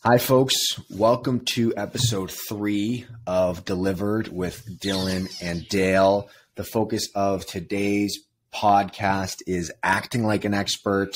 Hi, folks. Welcome to episode 3 of Delivered with Dylan and Dale. The focus of today's podcast is acting like an expert.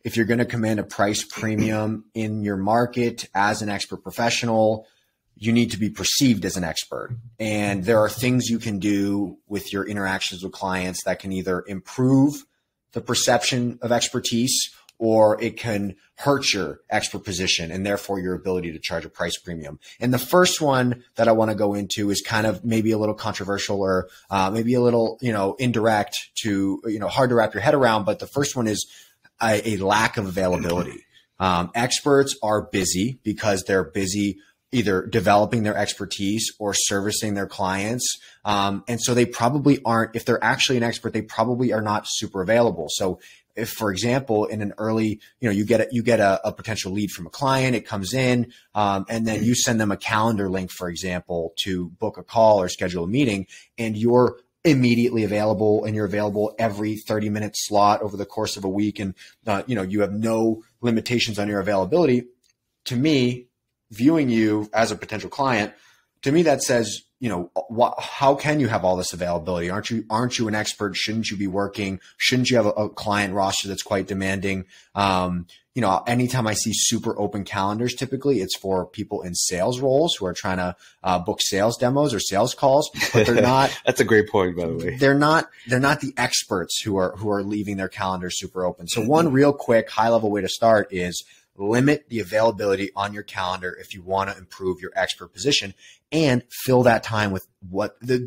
If you're going to command a price premium in your market as an expert professional, you need to be perceived as an expert. And there are things you can do with your interactions with clients that can either improve the perception of expertise or it can hurt your expert position and therefore your ability to charge a price premium. And the first one that I want to go into is kind of maybe a little controversial or maybe a little, indirect to, hard to wrap your head around. But the first one is a lack of availability. Experts are busy because they're busy either developing their expertise or servicing their clients. And so they probably aren't, if they're actually an expert, they probably are not super available. So if, for example, in an early, you get a potential lead from a client, it comes in, and then you send them a calendar link, for example, to book a call or schedule a meeting, and you're immediately available and you're available every 30-minute slot over the course of a week. And, you have no limitations on your availability. To me, viewing you as a potential client, to me, that says, how can you have all this availability? Aren't you an expert? Shouldn't you be working? Shouldn't you have a client roster that's quite demanding? Anytime I see super open calendars, typically it's for people in sales roles who are trying to book sales demos or sales calls, but they're not. That's a great point, by the way. They're not the experts who are leaving their calendars super open. So one real quick high level way to start is limit the availability on your calendar if you want to improve your expert position, and fill that time with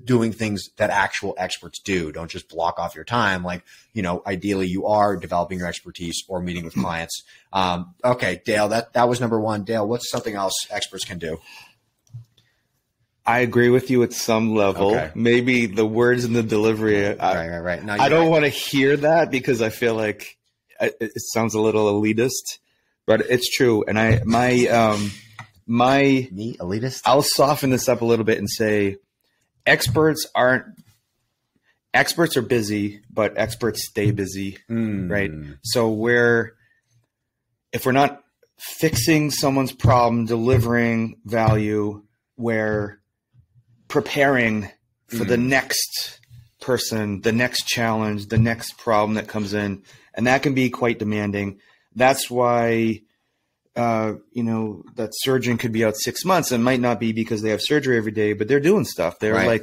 doing things that actual experts do. Don't just block off your time. Like, ideally you are developing your expertise or meeting with clients. Okay, Dale, that was number one. Dale, what's something else experts can do? I agree with you at some level. Okay. Maybe the words and the delivery. Right. No, I don't want to hear that because I feel like it sounds a little elitist. But it's true, and elitist. I'll soften this up a little bit and say, experts are busy, but experts stay busy, right? So if we're not fixing someone's problem, delivering value, we're preparing for the next person, the next challenge, the next problem that comes in, and that can be quite demanding. That's why, that surgeon could be out 6 months and might not be because they have surgery every day, but they're doing stuff. They're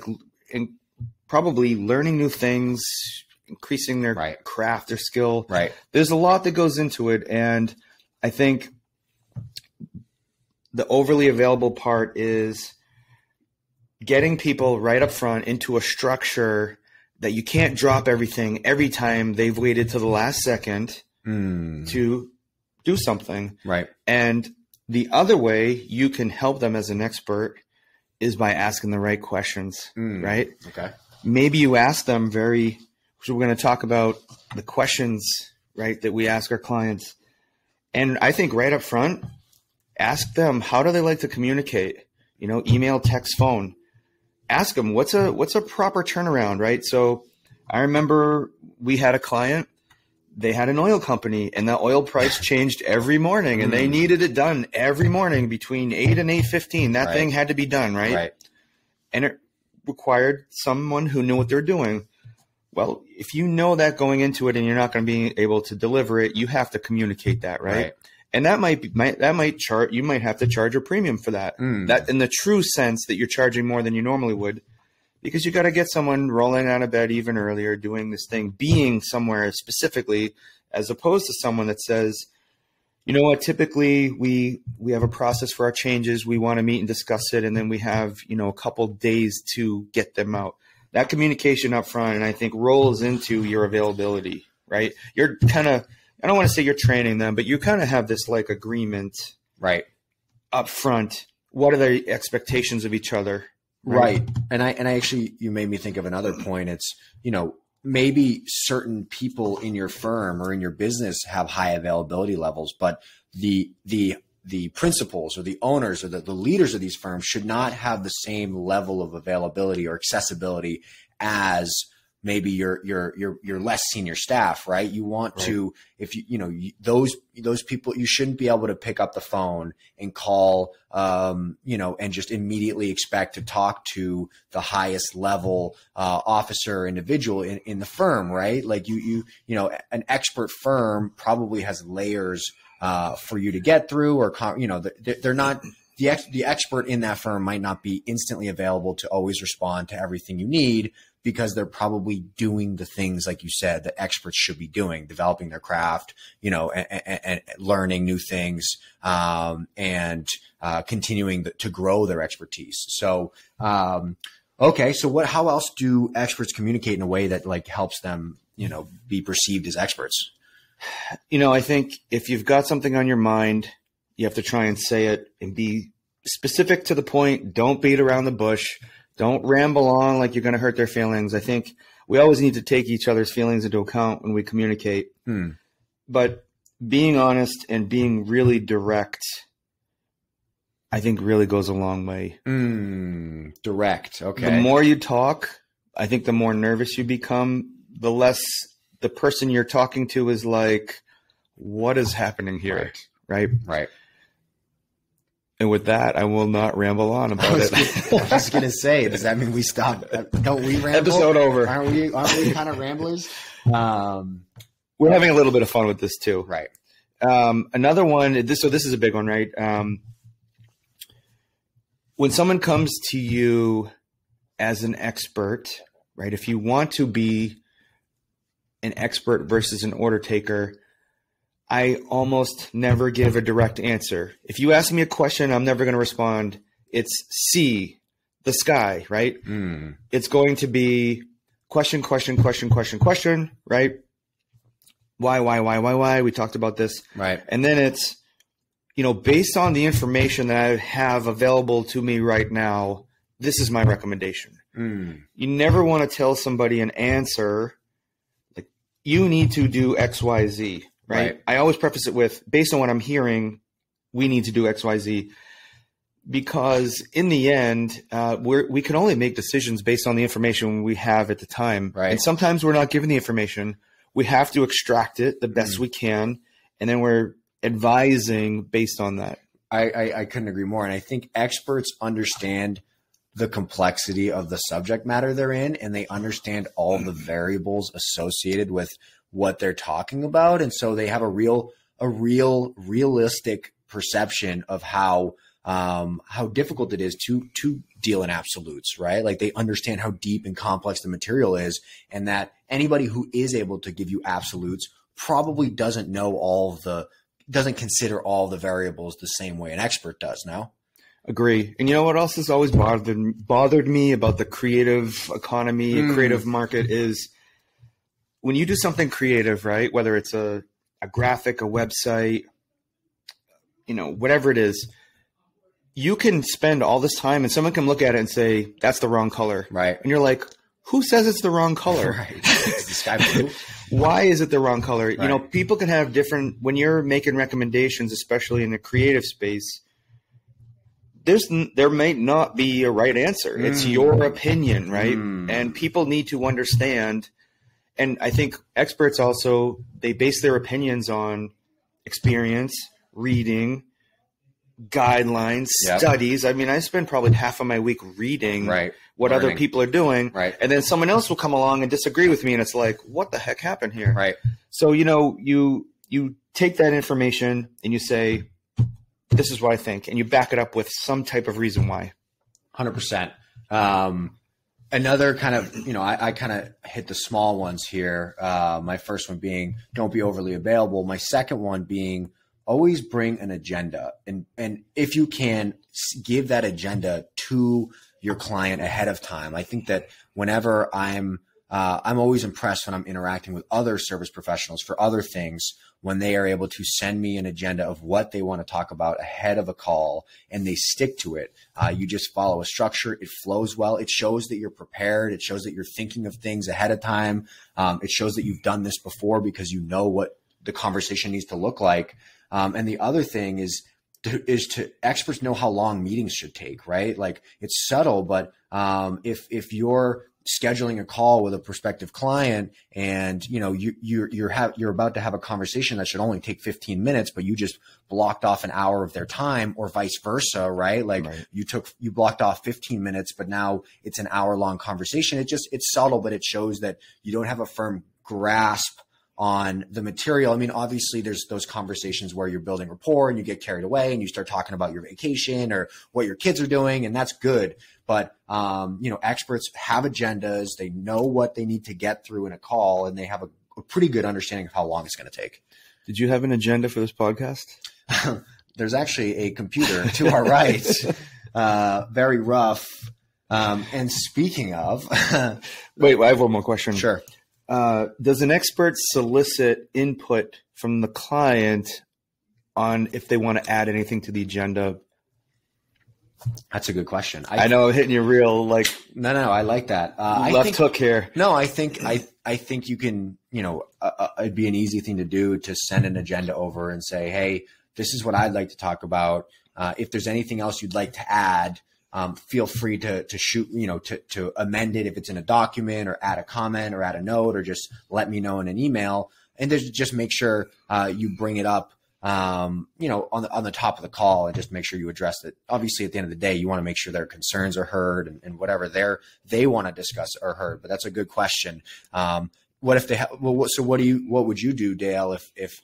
probably learning new things, increasing their craft, their skill. Right. There's a lot that goes into it. And I think the overly available part is getting people right up front into a structure that you can't drop everything every time they've waited till the last second to do something. Right. And the other way you can help them as an expert is by asking the right questions, right? Okay. Maybe you ask them so we're going to talk about the questions, right, that we ask our clients. And I think right up front, ask them, how do they like to communicate? Email, text, phone. Ask them, what's a proper turnaround, right? So I remember we had a client. They had an oil company, and the oil price changed every morning, and they needed it done every morning between 8 and 8:15. That thing had to be done, right? And it required someone who knew what they're doing. Well, if you know that going into it and you're not going to be able to deliver it, you have to communicate that, right? And you might have to charge a premium for that. That in the true sense that you're charging more than you normally would. Because you got to get someone rolling out of bed even earlier, doing this thing, being somewhere specifically, as opposed to someone that says, you know what, typically we have a process for our changes. We want to meet and discuss it. And then we have, a couple days to get them out. That communication up front, and I think rolls into your availability, right? You're kind of, I don't want to say you're training them, but you kind of have this like agreement up front. What are the expectations of each other? Right. And I actually, you made me think of another point. It's, maybe certain people in your firm or in your business have high availability levels, but the principals or the owners or the leaders of these firms should not have the same level of availability or accessibility as maybe your less senior staff, right? You want to, if those people, you shouldn't be able to pick up the phone and call, and just immediately expect to talk to the highest level officer individual in the firm, right? Like an expert firm probably has layers for you to get through, or they're not. The expert in that firm might not be instantly available to always respond to everything you need, because they're probably doing the things, like you said, that experts should be doing, developing their craft, and learning new things, and continuing to grow their expertise. So, okay. So how else do experts communicate in a way that like helps them, be perceived as experts? I think if you've got something on your mind, you have to try and say it and be specific to the point. Don't beat around the bush. Don't ramble on like you're going to hurt their feelings. I think we always need to take each other's feelings into account when we communicate. But being honest and being really direct, I think really goes a long way. Direct. Okay. The more you talk, I think the more nervous you become, the less the person you're talking to is like, what is happening here? Right. And with that, I will not ramble on about it. I was going to say, does that mean we stop? Don't we ramble? Episode over. Aren't we kind of ramblers? We're having a little bit of fun with this too. Right. Another one, this is a big one, right? When someone comes to you as an expert, right? If you want to be an expert versus an order taker, I almost never give a direct answer. If you ask me a question, I'm never going to respond. It's see the sky, right? It's going to be question, right? Why? We talked about this. Right. And then it's, based on the information that I have available to me right now, this is my recommendation. You never want to tell somebody an answer like you need to do X, Y, Z. Right. I always preface it with, based on what I'm hearing, we need to do X, Y, Z, because in the end, we can only make decisions based on the information we have at the time. Right. And sometimes we're not given the information. We have to extract it the best we can. And then we're advising based on that. I couldn't agree more. And I think experts understand the complexity of the subject matter they're in, and they understand all the variables associated with what they're talking about. And so they have a realistic perception of how difficult it is to deal in absolutes, right? Like they understand how deep and complex the material is, and that anybody who is able to give you absolutes probably doesn't consider all the variables the same way an expert does. No? Agree. And you know what else has always bothered me about the creative economy, creative market is, when you do something creative, right? Whether it's a graphic, a website, whatever it is, you can spend all this time and someone can look at it and say, that's the wrong color. Right. And you're like, who says it's the wrong color? Right. Is the sky blue? Why is it the wrong color? Right. People can have different, when you're making recommendations, especially in the creative space, there may not be a right answer. It's your opinion, right? And people need to understand. And I think experts also, they base their opinions on experience, reading, guidelines, studies. I mean, I spend probably half of my week reading what other people are doing. Right. And then someone else will come along and disagree with me. And it's like, what the heck happened here? Right. So, you take that information and you say, this is what I think. And you back it up with some type of reason why. 100%. Another kind of, I kind of hit the small ones here. My first one being, don't be overly available. My second one being, always bring an agenda. And if you can, give that agenda to your client ahead of time. I think that whenever I'm always impressed when I'm interacting with other service professionals for other things, when they are able to send me an agenda of what they want to talk about ahead of a call and they stick to it. You just follow a structure. It flows well. It shows that you're prepared. It shows that you're thinking of things ahead of time. It shows that you've done this before because you know what the conversation needs to look like. And the other thing is to experts know how long meetings should take, right? Like it's subtle, but if you're scheduling a call with a prospective client and, you're about to have a conversation that should only take 15 minutes, but you just blocked off an hour of their time, or vice versa, right? Like you blocked off 15 minutes, but now it's an hour-long conversation. It's subtle, but it shows that you don't have a firm grasp on the material. I mean, obviously there's those conversations where you're building rapport and you get carried away and you start talking about your vacation or what your kids are doing, and that's good. But, experts have agendas. They know what they need to get through in a call, and they have a pretty good understanding of how long it's going to take. Did you have an agenda for this podcast? There's actually a computer to our right, very rough. And speaking of, wait, I have one more question. Sure. Does an expert solicit input from the client on if they want to add anything to the agenda? That's a good question. I know I'm hitting you real No, I like that. Hook here. No, I think you can, it'd be an easy thing to do to send an agenda over and say, hey, this is what I'd like to talk about. If there's anything else you'd like to add, feel free to shoot, to amend it if it's in a document, or add a comment or add a note, or just let me know in an email. And just make sure you bring it up, on the top of the call, and just make sure you address it. Obviously, at the end of the day, you want to make sure their concerns are heard, and whatever they want to discuss are heard. But that's a good question. What if they what would you do, Dale, if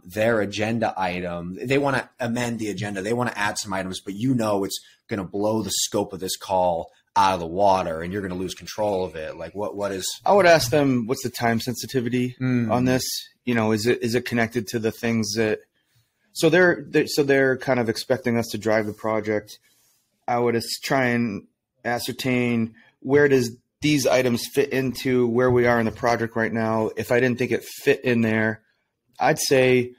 their agenda item, they want to amend the agenda, they want to add some items, but it's going to blow the scope of this call out of the water and you're going to lose control of it? Like what is? I would ask them, what's the time sensitivity on this? Is it connected to the things that, so they're kind of expecting us to drive the project. I would try and ascertain, where does these items fit into where we are in the project right now? If I didn't think it fit in there, I'd say,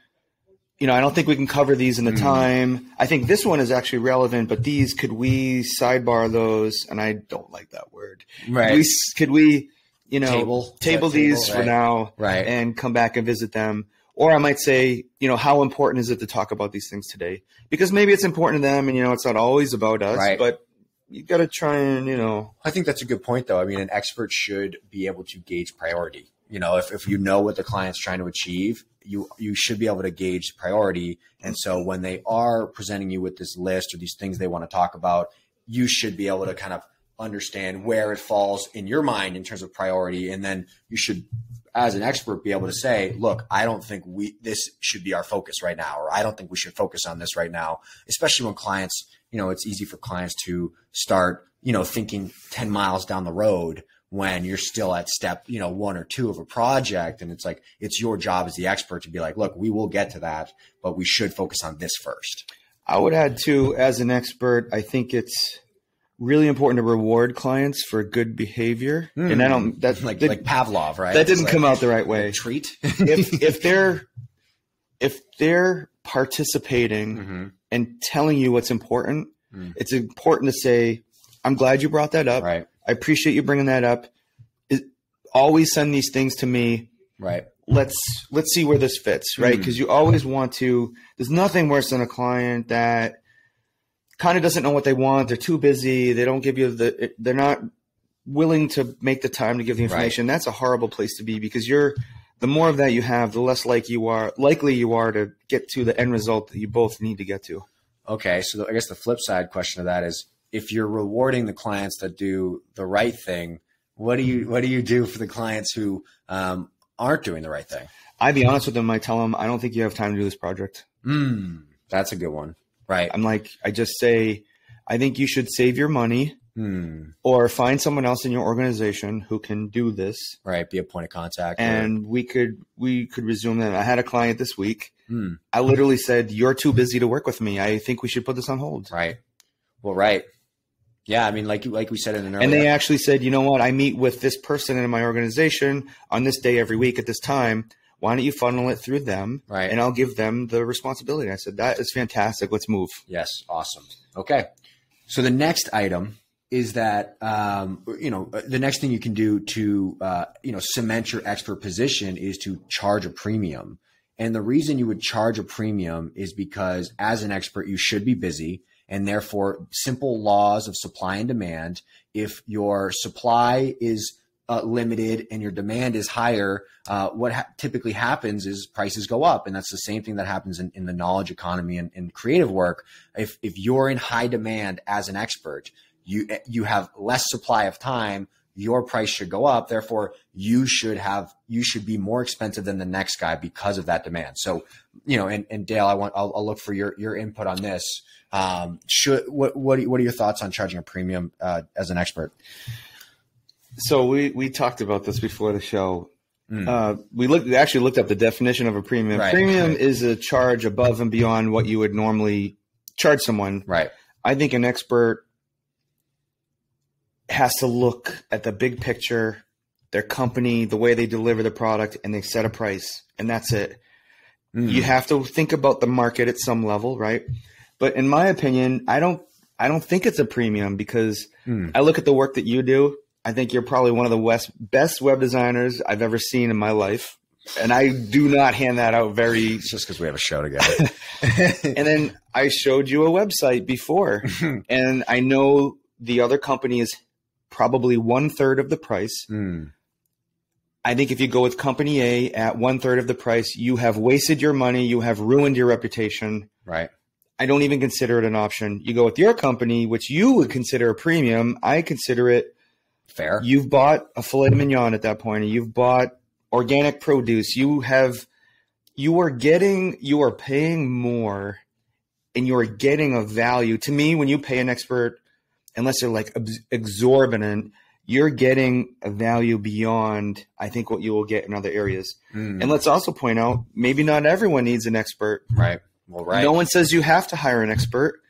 I don't think we can cover these in the time. I think this one is actually relevant, but these, could we sidebar those? And I don't like that word. Right. Could we table these for right. now, right, and come back and visit them? Or I might say, how important is it to talk about these things today? Because maybe it's important to them, and it's not always about us, right. But you got to try and, I think that's a good point, though. I mean, an expert should be able to gauge priority. If you know what the client's trying to achieve, you should be able to gauge priority. And so when they are presenting you with this list or these things they want to talk about, you should be able to kind of understand where it falls in your mind in terms of priority. And then you should, as an expert, be able to say, look, I don't think this should be our focus right now, or I don't think we should focus on this right now, especially when clients, it's easy for clients to start, thinking 10 miles down the road when you're still at step, 1 or 2 of a project. And it's like, it's your job as the expert to be like, look, we will get to that, but we should focus on this first. I would add too, as an expert, I think it's really important to reward clients for good behavior. And I don't, that's like Pavlov, right? That didn't come out the right way. Treat. if they're participating and telling you what's important, it's important to say, I'm glad you brought that up. Right. I appreciate you bringing that up. Always send these things to me. Right. Let's see where this fits, right? Because you always want to. There's nothing worse than a client that kind of doesn't know what they want. They're too busy. They don't give you they're not willing to make the time to give the information. Right. That's a horrible place to be, because the more of that you have, the less likely you are to get to the end result that you both need to get to. Okay. So I guess the flip side question of that is, if you're rewarding the clients that do the right thing, what do you do for the clients who aren't doing the right thing? I'd be honest with them. I tell them, I don't think you have time to do this project. That's a good one. Right. I just say, I think you should save your money or find someone else in your organization who can do this. Right. Be a point of contact. And we could resume that. I had a client this week. I literally said, you're too busy to work with me. I think we should put this on hold. Right. Well, right. Yeah, I mean, like we said in an earlier. And they actually said, you know what? I meet with this person in my organization on this day every week at this time. Why don't you funnel it through them? Right. And I'll give them the responsibility. I said, that is fantastic. Let's move. Yes. Awesome. Okay. So the next item is that, the next thing you can do to, cement your expert position is to charge a premium. And the reason you would charge a premium is because as an expert, you should be busy. And therefore, simple laws of supply and demand, if your supply is limited and your demand is higher, what typically happens is prices go up. And that's the same thing that happens in the knowledge economy and creative work. If you're in high demand as an expert, you have less supply of time, your price should go up. Therefore, you should be more expensive than the next guy because of that demand. So, and Dale, I'll look for your input on this. What are your thoughts on charging a premium as an expert? So we talked about this before the show. We actually looked up the definition of a premium. Right. Premium is a charge above and beyond what you would normally charge someone. Right. I think an expert has to look at the big picture, their company, the way they deliver the product, and they set a price, and that's it. You have to think about the market at some level, right? But in my opinion, I don't think it's a premium because I look at the work that you do. I think you're probably one of the best web designers I've ever seen in my life. And I do not hand that out very. It's just because we have a show together. And then I showed you a website before, and I know the other company is probably 1/3 of the price. I think if you go with company A at 1/3 of the price, you have wasted your money. You have ruined your reputation. Right. I don't even consider it an option. You go with your company, which you would consider a premium. I consider it fair. You've bought a filet mignon at that point, and you've bought organic produce. You are paying more, and you are getting a value. To me, when you pay an expert, unless they're like exorbitant, you're getting a value beyond, I think, what you will get in other areas. And let's also point out, maybe not everyone needs an expert. Right. Well, right. No one says you have to hire an expert,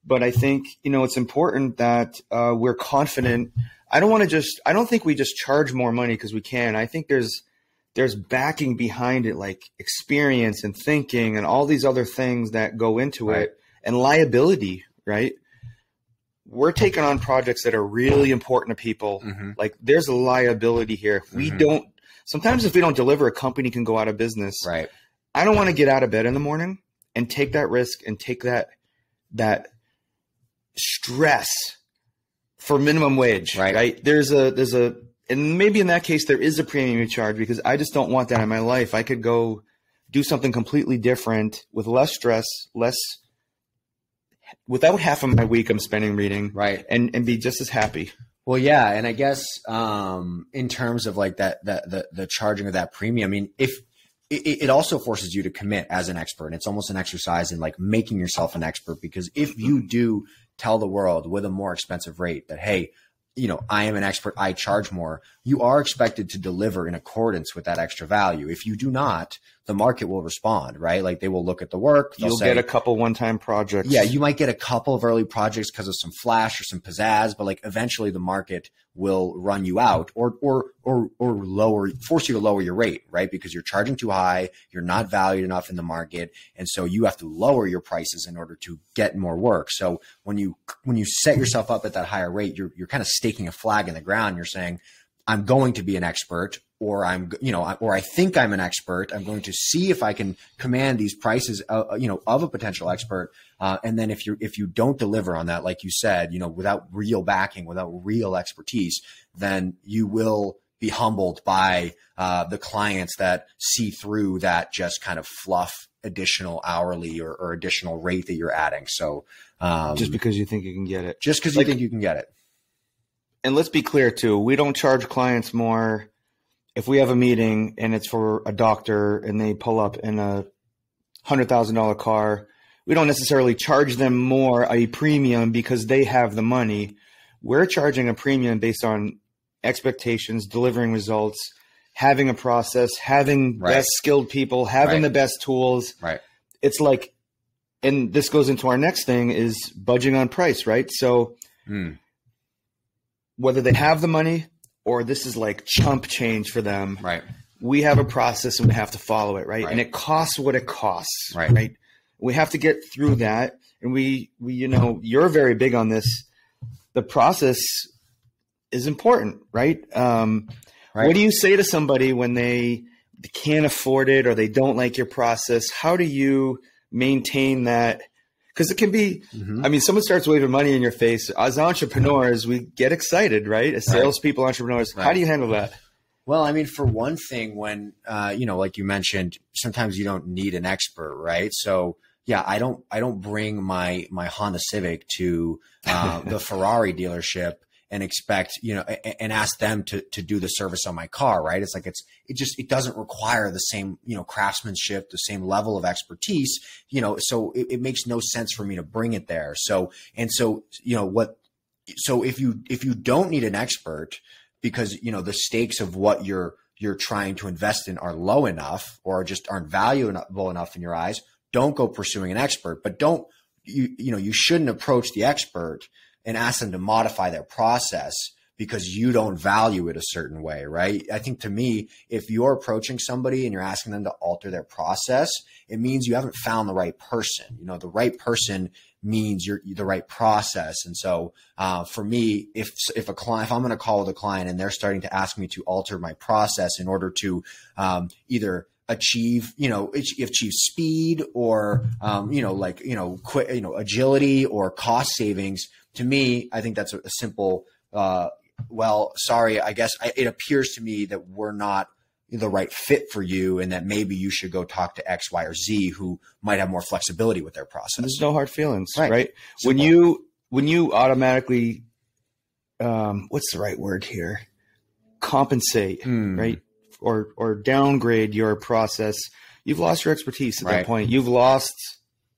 but I think, it's important that we're confident. I don't think we just charge more money because we can. I think there's backing behind it, like experience and thinking and all these other things that go into it, and liability, right? We're taking on projects that are really important to people. Like there's a liability here. Sometimes if we don't deliver, a company can go out of business. Right. I don't want to get out of bed in the morning and take that risk and take that stress for minimum wage. Right. There's a, and maybe in that case, there is a premium you charge because I just don't want that in my life. I could go do something completely different with less stress, without half of my week I'm spending reading, right, and be just as happy. Well, yeah, and I guess in terms of like the charging of that premium, I mean, if it also forces you to commit as an expert, and it's almost an exercise in like making yourself an expert, because if you do tell the world with a more expensive rate that, hey, I am an expert, I charge more, you are expected to deliver in accordance with that extra value. If you do not, the market will respond, right? Like they will look at the work. You'll get a couple one-time projects. Yeah, you might get a couple of early projects because of some flash or some pizzazz, but like eventually the market will run you out or force you to lower your rate, right? Because you're charging too high, you're not valued enough in the market, and so you have to lower your prices in order to get more work. So when you set yourself up at that higher rate, you're kind of staking a flag in the ground. You're saying, I'm going to be an expert, or or I think I'm an expert. I'm going to see if I can command these prices, of a potential expert. And then if you don't deliver on that, like you said, without real backing, without real expertise, then you will be humbled by the clients that see through that just kind of fluff additional hourly or additional rate that you're adding. So just because you think you can get it, just because you think you can get it. And let's be clear too, we don't charge clients more if we have a meeting and it's for a doctor and they pull up in a $100,000 car. We don't necessarily charge them a premium because they have the money. We're charging a premium based on expectations, delivering results, having a process, having best skilled people, having the best tools. Right. It's like, and this goes into our next thing, is budging on price, right? So whether they have the money or this is like chump change for them, right, we have a process and we have to follow it, right? And it costs what it costs, right? We have to get through that. And we you're very big on this. The process is important, right? What do you say to somebody when they can't afford it or they don't like your process? How do you maintain that? Because it can be, I mean, someone starts waving money in your face. As entrepreneurs, we get excited, right? As salespeople, entrepreneurs, how do you handle that? Well, I mean, for one thing, when, like you mentioned, sometimes you don't need an expert, right? So yeah, I don't bring my Honda Civic to the Ferrari dealership and expect, and ask them to do the service on my car, right? It's like, it doesn't require the same, craftsmanship, the same level of expertise, so it makes no sense for me to bring it there. So if you don't need an expert because, the stakes of what you're trying to invest in are low enough or just aren't valuable enough in your eyes, don't go pursuing an expert, but you shouldn't approach the expert and ask them to modify their process because you don't value it a certain way, right? I think to me, if you're approaching somebody and you're asking them to alter their process, it means you haven't found the right person. The right person means you're the right process. And so for me, if I'm going to call with a client and they're starting to ask me to alter my process in order to either achieve speed or, agility or cost savings, to me, I think that's a simple, I guess it appears to me that we're not the right fit for you and that maybe you should go talk to X, Y, or Z who might have more flexibility with their process. There's no hard feelings, right? When you automatically, what's the right word here? Compensate, right? Or downgrade your process, you've lost your expertise at that point.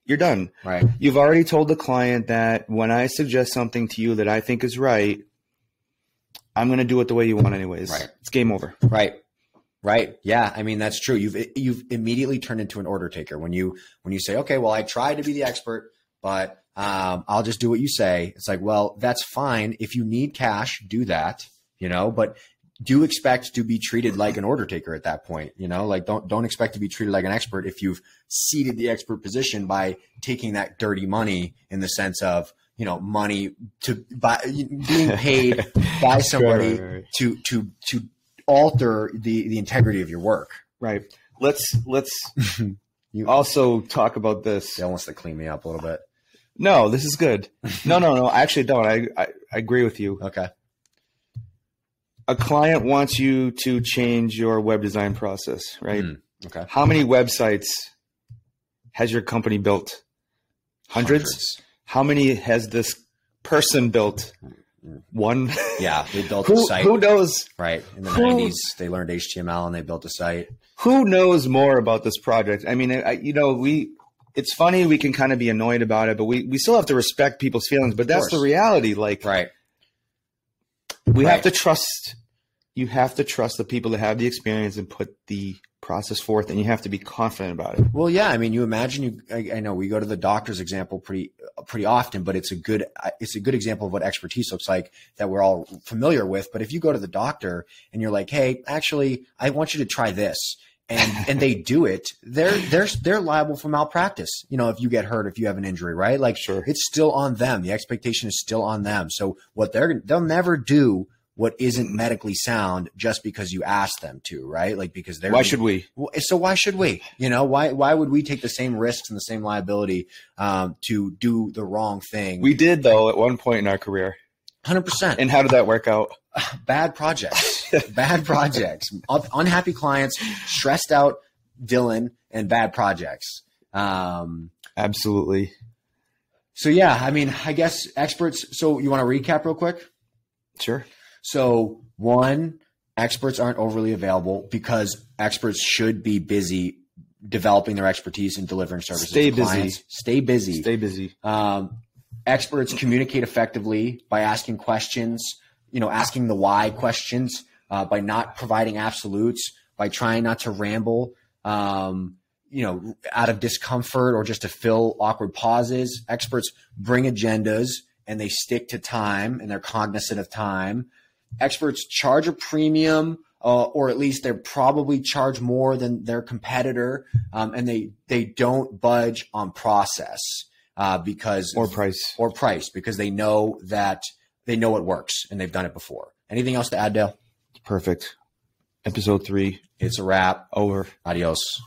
You're done. Right. You've already told the client that when I suggest something to you that I think is right, I'm going to do it the way you want anyways. Right. It's game over. Right. Right. Yeah. I mean, that's true. You've immediately turned into an order taker when you say, okay, well, I tried to be the expert, but I'll just do what you say. It's like, well, that's fine. If you need cash, do that, but do expect to be treated like an order taker at that point, like don't expect to be treated like an expert if you've ceded the expert position by taking that dirty money in the sense of, money being paid by somebody to alter the integrity of your work. Right. Let's you also talk about this. Dale wants to clean me up a little bit. No, this is good. No, I actually don't. I agree with you. Okay. A client wants you to change your web design process, right? Okay. How many websites has your company built? Hundreds? How many has this person built? One? Yeah, they built a site. Who knows? Right. In the 90s, they learned HTML and they built a site. Who knows more about this project? I mean, it's funny, we can kind of be annoyed about it, but we still have to respect people's feelings, but that's the reality. Like, right. We have to trust. You have to trust the people that have the experience and put the process forth, and you have to be confident about it. Well, yeah. I mean, you imagine I know we go to the doctor's example pretty often, but it's a good example of what expertise looks like that we're all familiar with. But if you go to the doctor and you're like, hey, actually, I want you to try this. And they do it, they're liable for malpractice. If you get hurt, if you have an injury, right? Like, sure, it's still on them. The expectation is still on them. So they'll never do what isn't medically sound just because you ask them to, right? Like, because why should we? So why should we? Why would we take the same risks and the same liability to do the wrong thing? We did, though, at one point in our career. 100%. And how did that work out? Bad projects, unhappy clients, stressed out Dylan, and bad projects. Absolutely. So yeah, I mean, I guess experts. So you want to recap real quick? Sure. So one, experts aren't overly available because experts should be busy developing their expertise and delivering services to clients. Stay busy. Stay busy. Experts communicate effectively by asking questions, asking the why questions, by not providing absolutes, by trying not to ramble, out of discomfort or just to fill awkward pauses. Experts bring agendas and they stick to time and they're cognizant of time. Experts charge a premium, or at least they're probably charge more than their competitor, and they don't budge on process. Or price because they know it works and they've done it before. Anything else to add, Dale? Perfect. Episode 3. It's a wrap. Over. Adios.